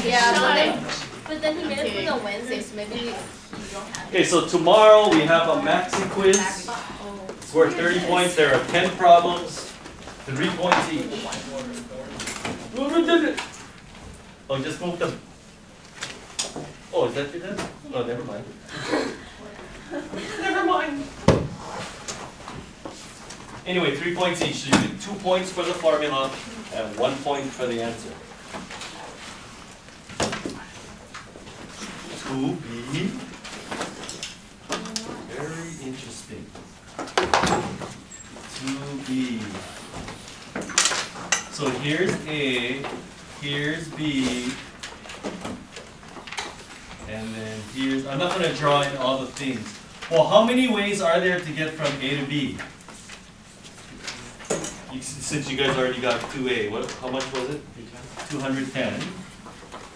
Yeah, but then he made it for the Wednesday, so maybe you don't have Okay, so tomorrow we have a maxi quiz. It's worth 30 points. There are 10 problems, 3 points each. Oh, just move them. Oh, is that it? Oh, never mind. Never mind. Anyway, 3 points each. So you get 2 points for the formula and 1 point for the answer. 2B. Very interesting. 2B. So here's A, here's B, and then here's, I'm not going to draw in all the things. Well, how many ways are there to get from A to B? Since you guys already got 2A, how much was it? 210.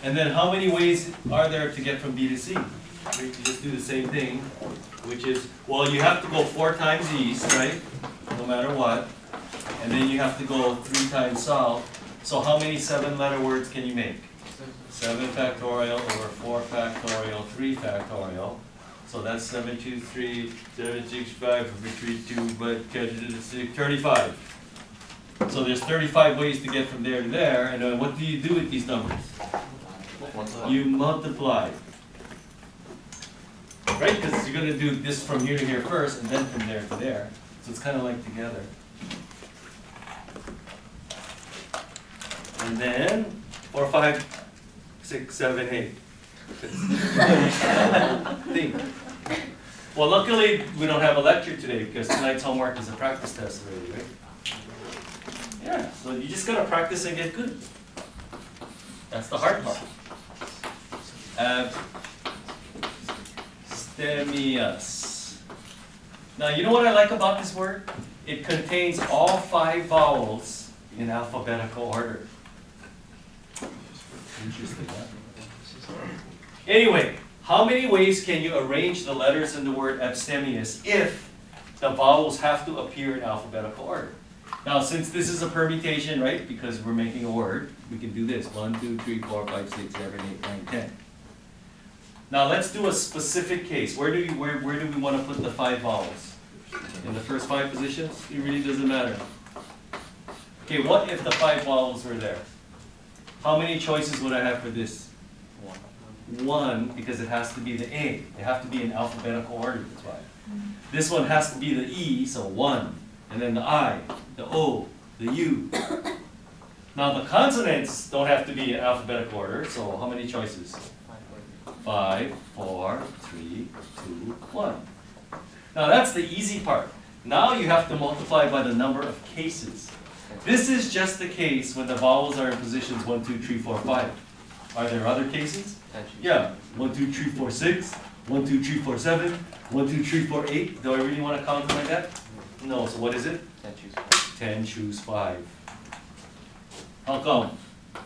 And then how many ways are there to get from B to C? You just do the same thing, which is, well, you have to go 4 times east, right? No matter what. And then you have to go 3 times south. So how many 7-letter words can you make? 7 factorial over 4 factorial, 3 factorial. So that's 7, 2, 3, 7, 6, 5, 3, 2, but 35. So there's 35 ways to get from there to there. And then what do you do with these numbers? You multiply. Right? Because you're going to do this from here to here first, and then from there to there. So it's kind of like together. And then 4, 5, 6, 7, 8. Think. Well, luckily we don't have a lecture today because tonight's homework is a practice test already, right? Yeah, so you just gotta practice and get good. That's the hard part. Abstemious. Now, you know what I like about this word? It contains all 5 vowels in alphabetical order. Interesting, huh? Anyway, how many ways can you arrange the letters in the word abstemious if the vowels have to appear in alphabetical order? Now, since this is a permutation, right, because we're making a word, we can do this. 1, 2, 3, 4, 5, 6, 7, 8, 9, 10. Now, let's do a specific case. Where do we want to put the 5 vowels? In the first 5 positions? It really doesn't matter. Okay, what if the 5 vowels were there? How many choices would I have for this? 1, because it has to be the A. They have to be in alphabetical order, that's why. This one has to be the E, so 1. And then the I, the O, the U. Now the consonants don't have to be in alphabetical order, so how many choices? 5, 4, 3, 2, 1. Now that's the easy part. Now you have to multiply by the number of cases. This is just the case when the vowels are in positions 1, 2, 3, 4, 5. Are there other cases? Yeah. 1, 2, 3, 4, 6. 1, 2, 3, 4, 7. 1, 2, 3, 4, 8. Do I really want to count them like that? No. So what is it? 10 choose 5. 10 choose 5. How come? I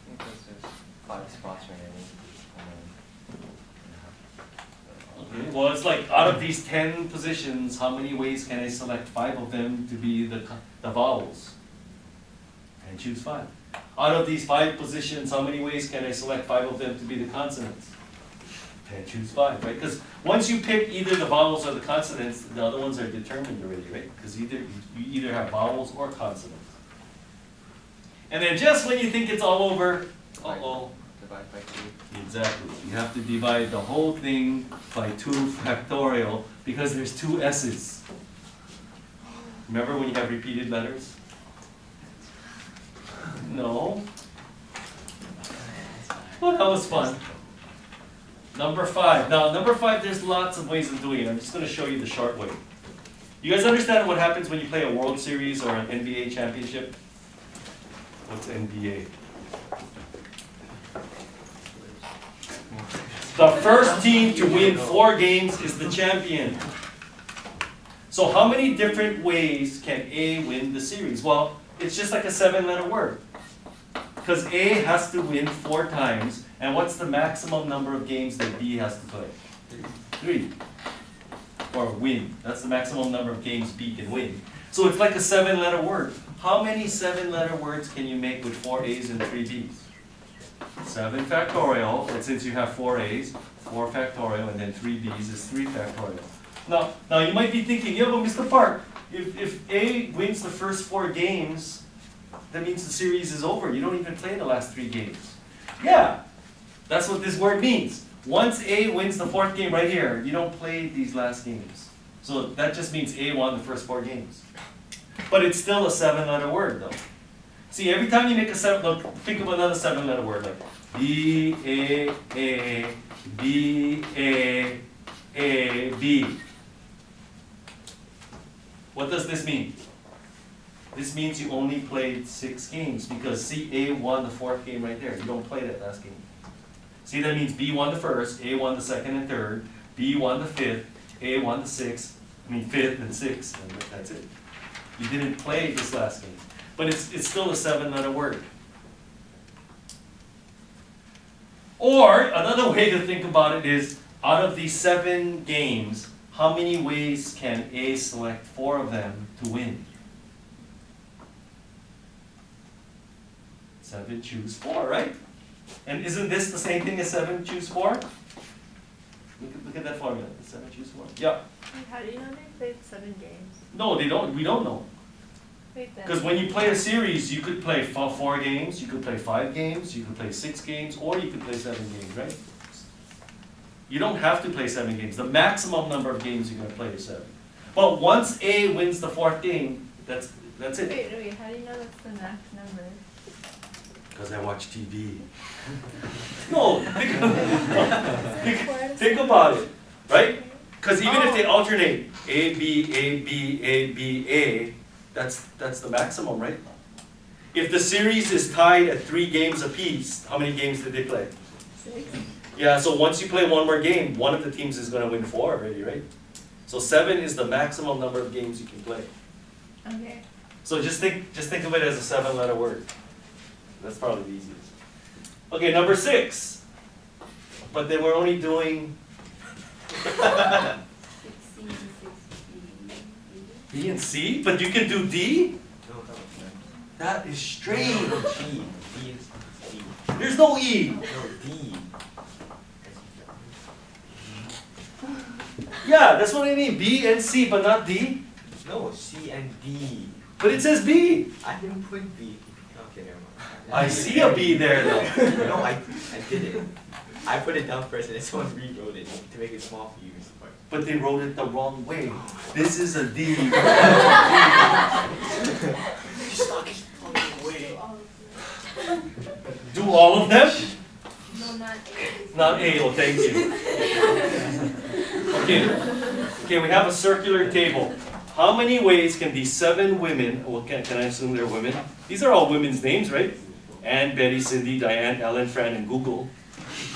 think there's 5 spots remaining. Okay. Well, it's like out of these 10 positions, how many ways can I select 5 of them to be the vowels? And choose 5. Out of these 5 positions, how many ways can I select 5 of them to be the consonants? 10 choose 5, right? Because once you pick either the vowels or the consonants, the other ones are determined already, right? Because you either have vowels or consonants. And then just when you think it's all over, uh-oh. Divide by 2. Exactly. You have to divide the whole thing by 2 factorial because there's 2 S's. Remember when you have repeated letters? No. Well, that was fun. Number 5. Now, number 5, there's lots of ways of doing it. I'm just going to show you the short way. You guys understand what happens when you play a World Series or an NBA championship? What's NBA? The first team to win 4 games is the champion. So how many different ways can A win the series? Well, it's just like a 7-letter word. Because A has to win 4 times, and what's the maximum number of games that B has to play? 3. Or win. That's the maximum number of games B can win. So it's like a 7-letter word. How many 7-letter words can you make with 4 A's and 3 B's? 7 factorial, and since you have 4 A's, 4 factorial, and then 3 B's is 3 factorial. Now you might be thinking, yeah, but Mr. Park, if A wins the first 4 games, that means the series is over. You don't even play the last 3 games. Yeah, that's what this word means. Once A wins the 4th game right here, you don't play these last games. So that just means A won the first 4 games. But it's still a 7-letter word though. See, every time you make a 7, look, think of another 7-letter word like B, A, B, A, B. What does this mean? This means you only played 6 games because see, A won the 4th game right there. You don't play that last game. See, that means B won the 1st, A won the 2nd and 3rd, B won the 5th, A won the 6th, 5th and 6th, and that's it. You didn't play this last game. But it's still a 7-letter word. Or, another way to think about it is, out of these 7 games, how many ways can A select 4 of them to win? 7 choose 4, right? And isn't this the same thing as 7 choose 4? Look at that formula. 7 choose 4. Yeah. How do you know they played 7 games? No, they don't. We don't know. Because when you play a series, you could play 4 games, you could play 5 games, you could play 6 games, or you could play 7 games, right? You don't have to play 7 games. The maximum number of games you're going to play is 7. But once A wins the 4th game, that's it. Wait, how do you know that's the max number? Because I watch TV. No, think about it, right? Because even if they alternate A, B, A, B, A, B, A, that's the maximum, right? If the series is tied at 3 games apiece, how many games did they play? 6. Yeah, so once you play one more game, one of the teams is going to win 4 already, right? So 7 is the maximum number of games you can play. Okay. So just think of it as a 7-letter word. That's probably the easiest. Okay, number 6. But then we're only doing 6C, 6B, B and C, but you can do D? No, no. That is strange. G. D is D. There's no E. No, D. Yeah, that's what I mean. B and C, but not D. No, C and D. But it says B. I didn't put B. Okay, never mind. I see a B there though. No, I did it. I put it down first and then someone rewrote it to make it small for you. But they wrote it the wrong way. This is a D. Do all of them? No, not A. Not A, oh thank you. Okay, we have a circular table. How many ways can these 7 women, well, can I assume they're women? These are all women's names, right? Anne, Betty, Cindy, Diane, Ellen, Fran, and Google.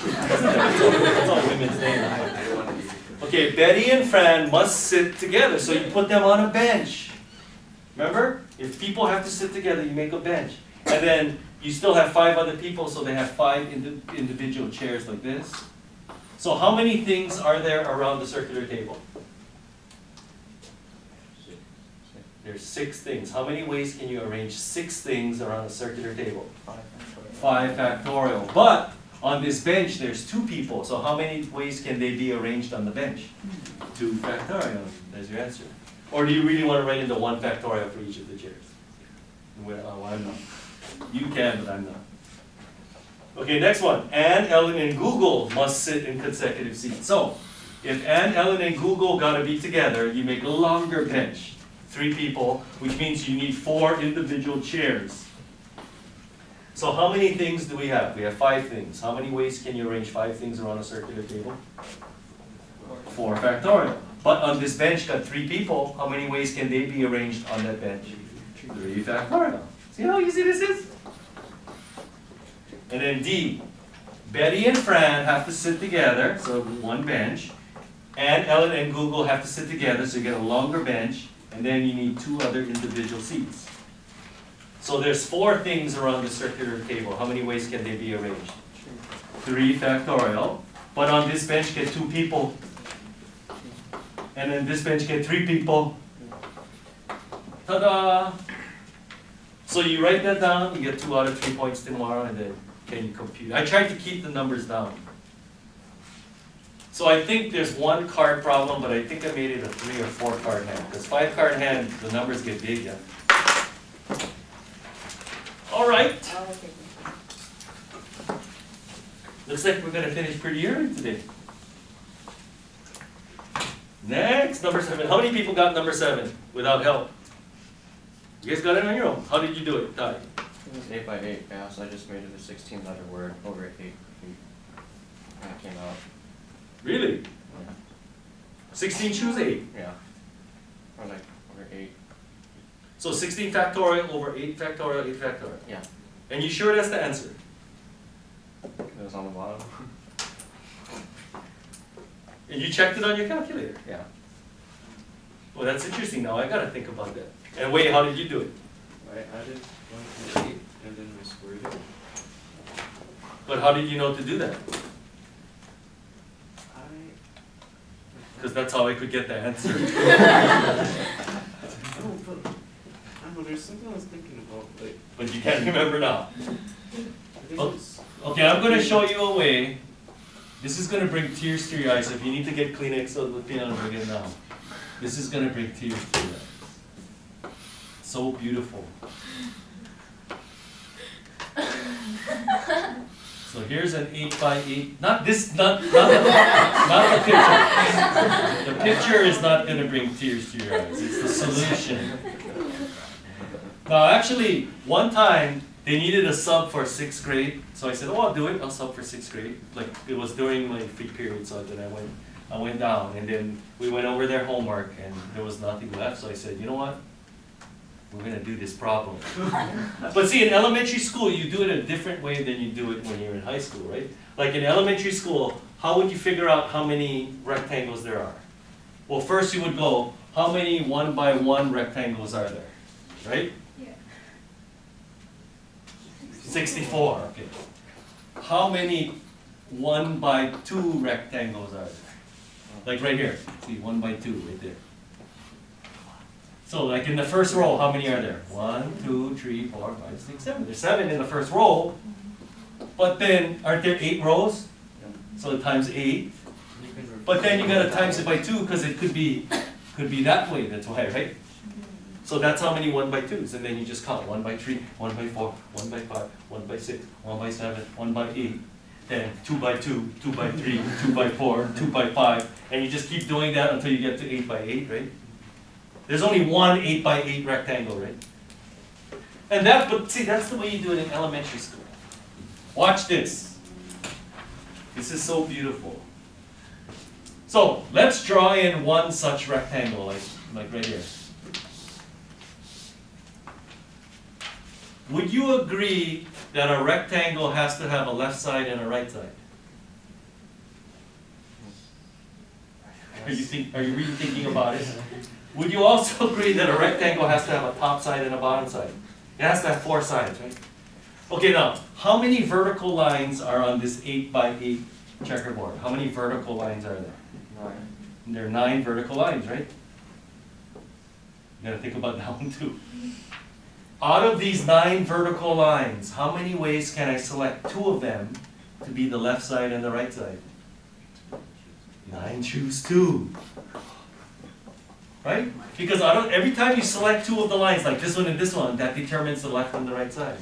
That's all women's names. Okay, Betty and Fran must sit together, so you put them on a bench. Remember? If people have to sit together, you make a bench. And then you still have 5 other people, so they have 5 individual chairs like this. So how many things are there around the circular table? There's 6 things. How many ways can you arrange 6 things around a circular table? 5 factorial. But on this bench, there's 2 people. So how many ways can they be arranged on the bench? 2 factorial. There's your answer. Or do you really want to write in the 1 factorial for each of the chairs? Well, I'm not. You can, but I'm not. Okay, next one. Anne, Ellen, and Google must sit in consecutive seats. So, if Anne, Ellen, and Google got to be together, you make a longer bench. 3 people, which means you need 4 individual chairs. So how many things do we have? We have 5 things. How many ways can you arrange 5 things around a circular table? 4 factorial. But on this bench got 3 people, how many ways can they be arranged on that bench? 3 factorial. See how easy this is? And then D. Betty and Fran have to sit together, so 1 bench. And Ellen and Google have to sit together, so you get a longer bench. And then you need 2 other individual seats. So there's 4 things around the circular table. How many ways can they be arranged? 3 factorial. But on this bench get 2 people. And then this bench get 3 people. Ta-da! So you write that down, you get 2 out of 3 points tomorrow, and then can you compute? I tried to keep the numbers down. So I think there's one card problem, but I think I made it a 3 or 4 card hand. Because 5 card hand, the numbers get big, yeah. All right. Looks like we're gonna finish pretty early today. Next, number 7. How many people got number 7 without help? You guys got it on your own. How did you do it, Ty? It was 8 by 8, yeah, so I just made it a 16-letter word over 8 feet. And it came out. Really? Yeah. 16 choose 8. Yeah. Or like over 8. So 16 factorial over 8 factorial, 8 factorial. Yeah. And you sure that's the answer? It was on the bottom. And you checked it on your calculator? Yeah. Well, that's interesting now. I gotta think about that. And wait, how did you do it? I added 1 to 8 and then I squared it. But how did you know to do that? Because that's how I could get the answer. No, but I don't know, there's something I was thinking about, like, But you can't remember now. I think Oh. it's, Okay, I'm gonna show you a way. This is gonna bring tears to your eyes. If you need to get Kleenex, so the piano bring it now. This is gonna bring tears to your eyes. So beautiful. So here's an 8 by 8. Not the picture. The picture is not gonna bring tears to your eyes. It's the solution. Now, actually, one time they needed a sub for 6th grade, so I said, "Oh, I'll do it. I'll sub for 6th grade." Like it was during my free period, so then I went down, and then we went over their homework, and there was nothing left. So I said, "You know what? We're gonna do this problem." But see, in elementary school, you do it a different way than you do it when you're in high school, right? Like in elementary school, how would you figure out how many rectangles there are? Well, first you would go, how many 1 by 1 rectangles are there, right? 64, okay. How many 1 by 2 rectangles are there? Like right here, see, 1 by 2 right there. So like in the first row, how many are there? 1, 2, 3, 4, 5, 6, 7. There's 7 in the first row, but then aren't there 8 rows? So times 8. But then you gotta times it by 2 because it could be that way, that's why, right? So that's how many 1 by 2s, and then you just count 1 by 3, 1 by 4, 1 by 5, 1 by 6, 1 by 7, 1 by 8, then 2 by 2, 2 by 3, 2 by 4, 2 by 5, and you just keep doing that until you get to 8 by 8, right? There's only one 8 by 8 rectangle, right? And but see, that's the way you do it in elementary school. Watch this. This is so beautiful. So let's draw in one such rectangle, like right here. Would you agree that a rectangle has to have a left side and a right side? Are you really thinking about it? Would you also agree that a rectangle has to have a top side and a bottom side? It has to have 4 sides, right? Okay, now, how many vertical lines are on this 8 by 8 checkerboard? How many vertical lines are there? 9. There are 9 vertical lines, right? You gotta think about that one too. Out of these 9 vertical lines, how many ways can I select 2 of them to be the left side and the right side? 9 choose 2. Right? Because every time you select 2 of the lines, like this one and this one, that determines the left and the right side.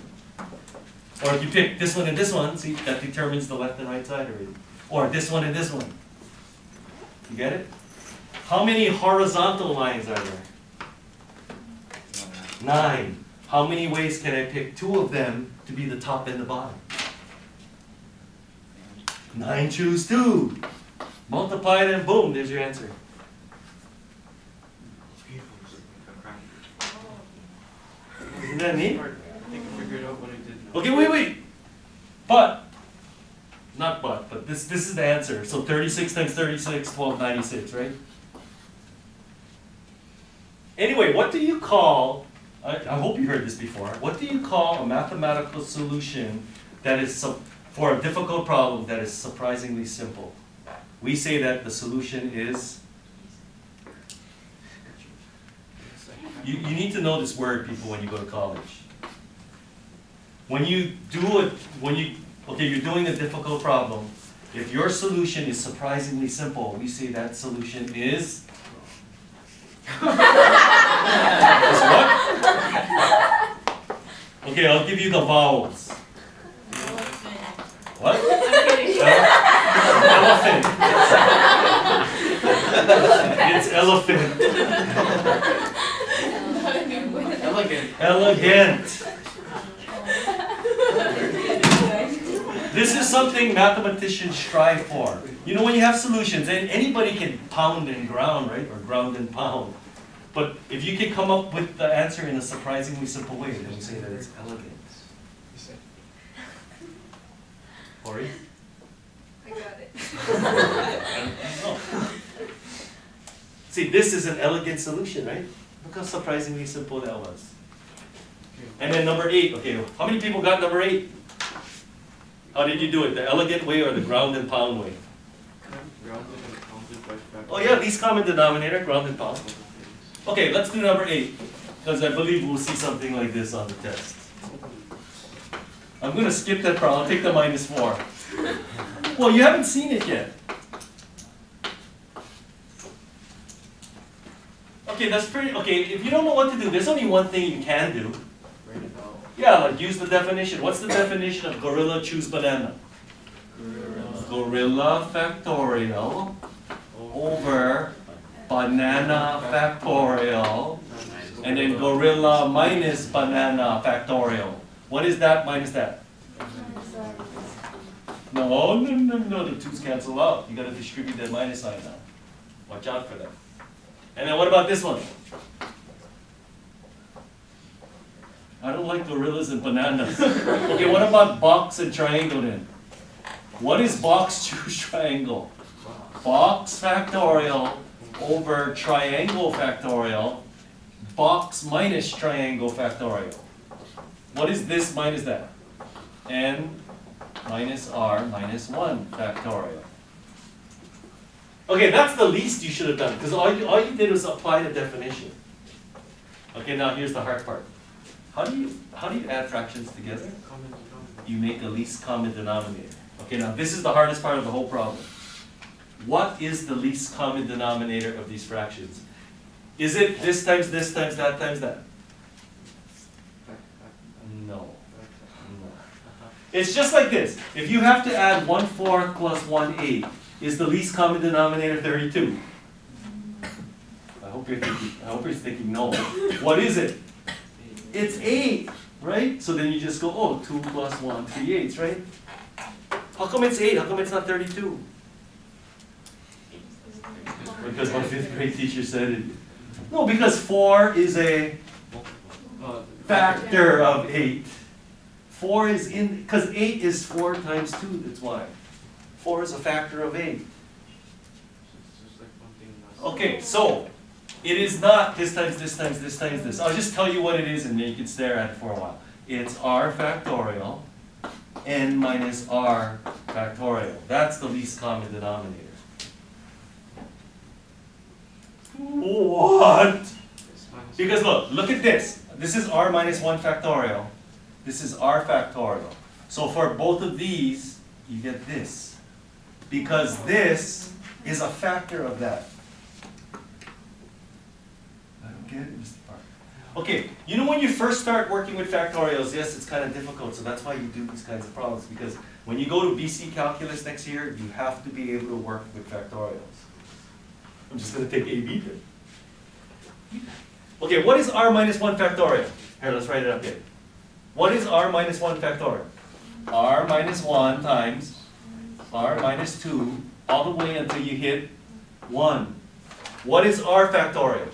Or if you pick this one and this one, see, that determines the left and right side already. Or this one and this one. You get it? How many horizontal lines are there? 9. How many ways can I pick 2 of them to be the top and the bottom? 9 choose 2. Multiply it and boom, there's your answer. Isn't that neat? I think I figured out what I did now. Okay, wait. But this is the answer. So 36 times 36, 1296, right? Anyway, what do you call, I hope you heard this before, what do you call a mathematical solution that is, for a difficult problem that is surprisingly simple? We say that the solution is, you need to know this word, people, when you go to college. When you Okay, you're doing a difficult problem. If your solution is surprisingly simple, we say that solution is is what? Okay, I'll give you the vowels. What? Elephant. It's elephant. Elegant. Elegant. This is something mathematicians strive for. You know, when you have solutions, and anybody can pound and ground, right? Or ground and pound. But if you can come up with the answer in a surprisingly simple way, then we say that it's elegant. Ori? I got it. Oh. See, this is an elegant solution, right? Look how surprisingly simple that was. And then number 8, okay, how many people got number 8? How did you do it? The elegant way or the ground and pound way? Grounded and pounded by factor. Oh yeah, least common denominator, ground and pound. Okay, let's do number 8, because I believe we'll see something like this on the test. I'm going to skip that problem, I'll take the -4. Well, you haven't seen it yet. Okay, that's pretty, okay, if you don't know what to do, there's only one thing you can do. Write it out. Yeah, like use the definition. What's the definition of gorilla choose banana? Gorilla factorial over banana factorial, and then gorilla minus banana factorial. What is that minus that? No, the 2's cancel out. You gotta distribute that minus sign now. Watch out for that. And then what about this one? I don't like gorillas and bananas. Okay, what about box and triangle then? What is box choose triangle? Box factorial over triangle factorial, box minus triangle factorial. What is this minus that? N minus R minus 1 factorial. Okay, that's the least you should have done, because all you did was apply the definition. Okay, now here's the hard part. How do you add fractions together? Common denominator. You make a least common denominator. Okay, now this is the hardest part of the whole problem. What is the least common denominator of these fractions? Is it this times that times that? No. It's just like this. If you have to add 1/4 plus 1/8, is the least common denominator 32? I hope you're thinking no. What is it? It's 8, right? So then you just go, oh, 2 plus 1, 3/8, right? How come it's 8? How come it's not 32? Because my 5th grade teacher said it. No, because 4 is a factor of 8. 4 is in, because 8 is 4 times 2, that's why. 4 is a factor of 8. It's just like one thing less. Okay, so it is not this times this times this times this. I'll just tell you what it is and then you can stare at it for a while. It's r factorial n minus r factorial. That's the least common denominator. What? It's minus Because look at this. This is r minus 1 factorial. This is r factorial. So for both of these, you get this. Because this is a factor of that. I don't get it, Mr. Park. Okay, you know when you first start working with factorials, yes, it's kind of difficult, so that's why you do these kinds of problems. Because when you go to BC Calculus next year, you have to be able to work with factorials. I'm just going to take AB then. Okay, what is r minus 1 factorial? Here, let's write it up here. What is r minus 1 factorial? R minus 1 times r minus 2 all the way until you hit 1. What is r factorial?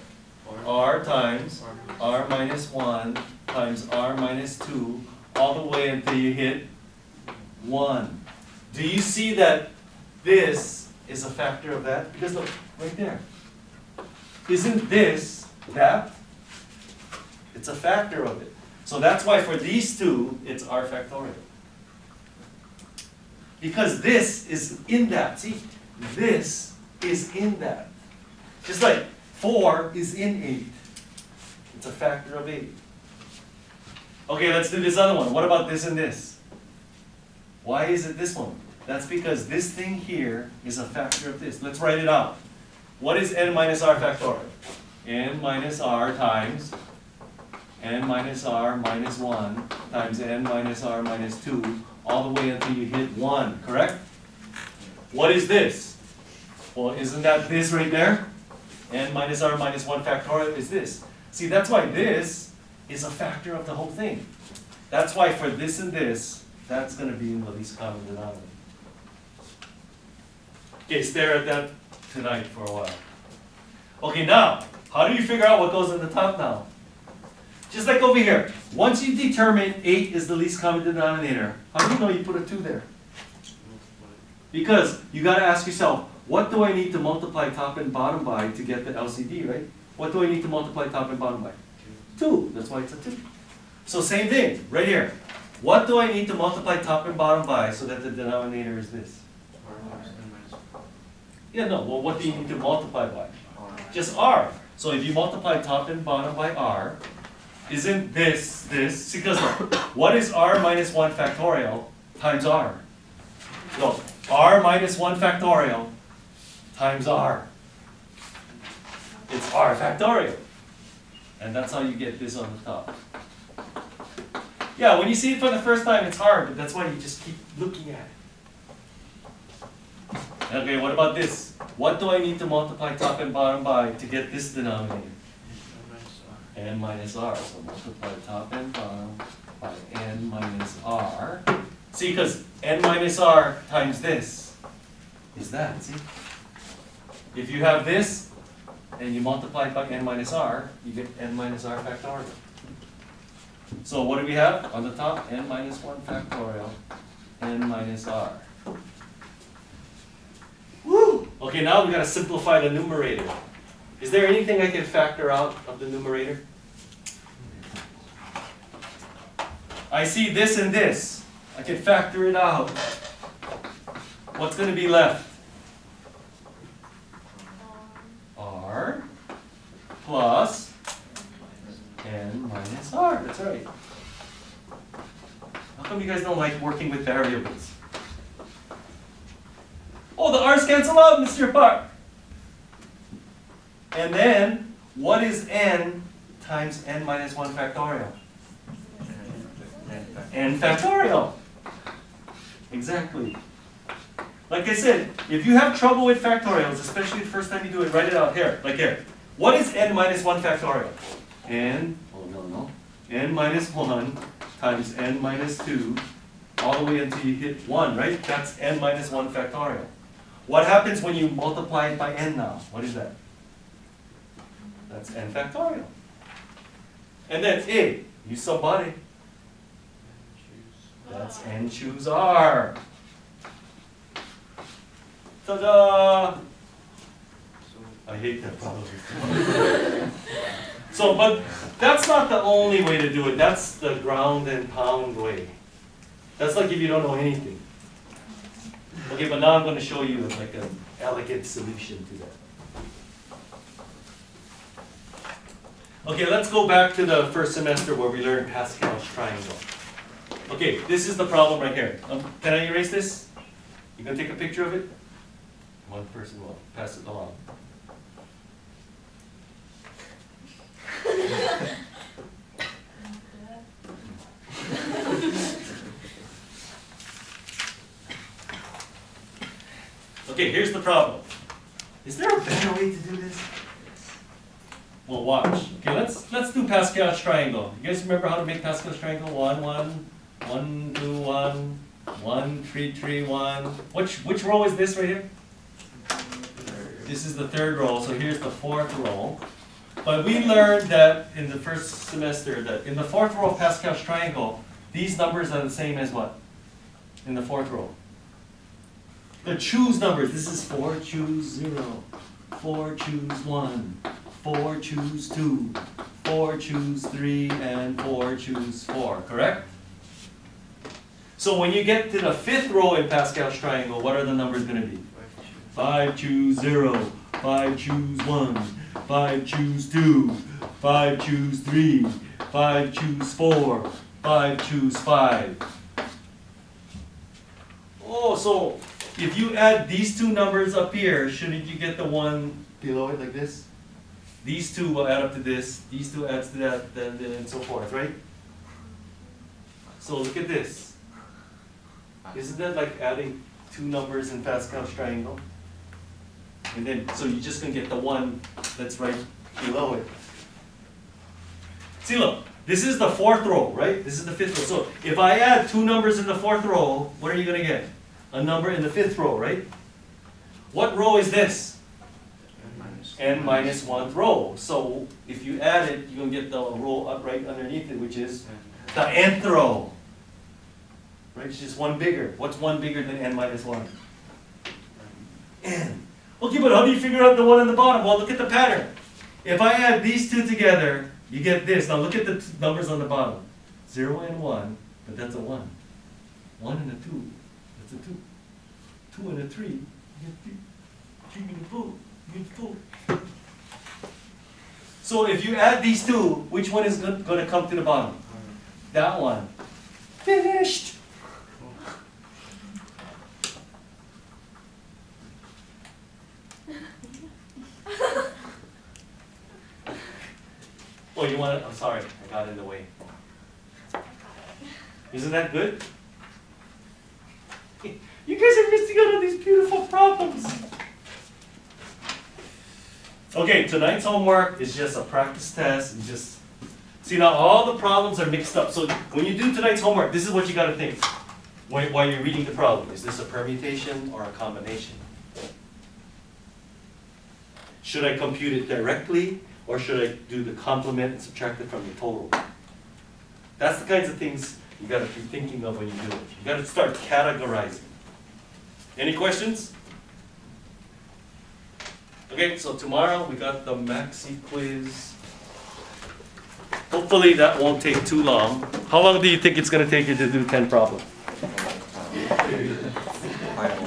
R times r minus 1 times r minus 2 all the way until you hit 1. Do you see that this is a factor of that? Because look, right there. Isn't this that? It's a factor of it. So that's why for these two, it's r factorial. Because this is in that. See, this is in that. Just like 4 is in 8. It's a factor of 8. Okay, let's do this other one. What about this and this? Why is it this one? That's because this thing here is a factor of this. Let's write it out. What is n minus r factorial? N minus r times n minus r minus 1 times n minus r minus 2 all the way until you hit 1, correct? What is this? Well, isn't that this right there? N minus r minus 1 factorial is this. See, that's why this is a factor of the whole thing. That's why for this and this, that's going to be in the least common denominator. Okay, stare at that tonight for a while. Okay, now, how do you figure out what goes in the top now? Just like over here, once you determine 8 is the least common denominator, how do you know you put a 2 there? Because you got to ask yourself, what do I need to multiply top and bottom by to get the LCD, right? What do I need to multiply top and bottom by? 2. That's why it's a 2. So same thing, right here. What do I need to multiply top and bottom by so that the denominator is this? R minus n minus 1. Yeah, no, well, what do you need to multiply by? Just r. So if you multiply top and bottom by r, isn't this? Because what is r minus 1 factorial times r? No, r minus 1 factorial times r. It's r factorial. And that's how you get this on the top. Yeah, when you see it for the first time, it's hard, but that's why you just keep looking at it. Okay, what about this? What do I need to multiply top and bottom by to get this denominator? N minus r. So multiply top and bottom by n minus r. See, because n minus r times this is that, see? If you have this, and you multiply it by n minus r, you get n minus r factorial. So what do we have on the top? N minus 1 factorial, n minus r. Woo! Okay, now we got to simplify the numerator. Is there anything I can factor out of the numerator? I see this and this. I can factor it out. What's going to be left? R plus n minus r. That's right. How come you guys don't like working with variables? Oh, the r's cancel out, Mr. Park. And then, what is n times n minus 1 factorial? N factorial. Exactly. Like I said, if you have trouble with factorials, especially the first time you do it, write it out here, like here. What is n minus 1 factorial? N minus 1 times n minus 2, all the way until you hit 1, right? That's n minus 1 factorial. What happens when you multiply it by n now? What is that? That's n factorial. And then A, use somebody. That's n choose r. Ta-da! I hate that problem. So, but that's not the only way to do it. That's the ground and pound way. That's like if you don't know anything. Okay, but now I'm going to show you like an elegant solution to that. Okay, let's go back to the first semester where we learned Pascal's triangle. Okay, this is the problem right here. Can I erase this? You gonna take a picture of it? One person will pass it along. Okay, here's the problem. Is there a better way to do this? Well, watch. Okay, let's do Pascal's triangle. You guys remember how to make Pascal's triangle? 1, 1, 1, 2, 1, 1, 3, 3, 1. Which row is this right here? This is the third row, so here's the fourth row. But we learned that in the first semester that in the fourth row of Pascal's triangle, these numbers are the same as what? In the fourth row. The choose numbers, this is 4, choose 0, 4, choose 1, 4, choose 2, 4, choose 3, and 4, choose 4, correct? So when you get to the fifth row in Pascal's triangle, what are the numbers going to be? 5, choose 0, 5, choose 1, 5, choose 2, 5, choose 3, 5, choose 4, 5, choose 5. Oh, so if you add these two numbers up here, shouldn't you get the one below it like this? These two will add up to this, these two adds to that, then and so forth, right? So look at this. Isn't that like adding two numbers in Pascal's triangle? And then, so you're just gonna get the one that's right below it. See, look, this is the fourth row, right? This is the fifth row. So if I add two numbers in the fourth row, what are you gonna get? A number in the fifth row, right? What row is this? N minus 1th row. So if you add it, you're gonna get the row up right underneath it, which is the nth row. Right? It's just one bigger. What's one bigger than n minus 1? N. Okay, but how do you figure out the one in the bottom? Well, look at the pattern. If I add these two together, you get this. Now look at the numbers on the bottom. 0 and 1, but that's a 1. 1 and a 2, that's a 2. 2 and a 3, you get 3. 3 and a 4, you get 4. So if you add these two, which one is going to come to the bottom? That one. Finished! Oh, you want it? I'm sorry, I got in the way. Isn't that good? You guys are missing out on these beautiful problems. Okay, tonight's homework is just a practice test. And just see, now all the problems are mixed up. So when you do tonight's homework, this is what you got to think while you're reading the problem. Is this a permutation or a combination? Should I compute it directly, or should I do the complement and subtract it from the total? That's the kinds of things you got to be thinking of when you do it. You got to start categorizing. Any questions? Okay, so tomorrow we got the Maxi quiz. Hopefully that won't take too long. How long do you think it's going to take you to do 10 problems?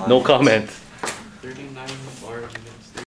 No comment. 39 bars.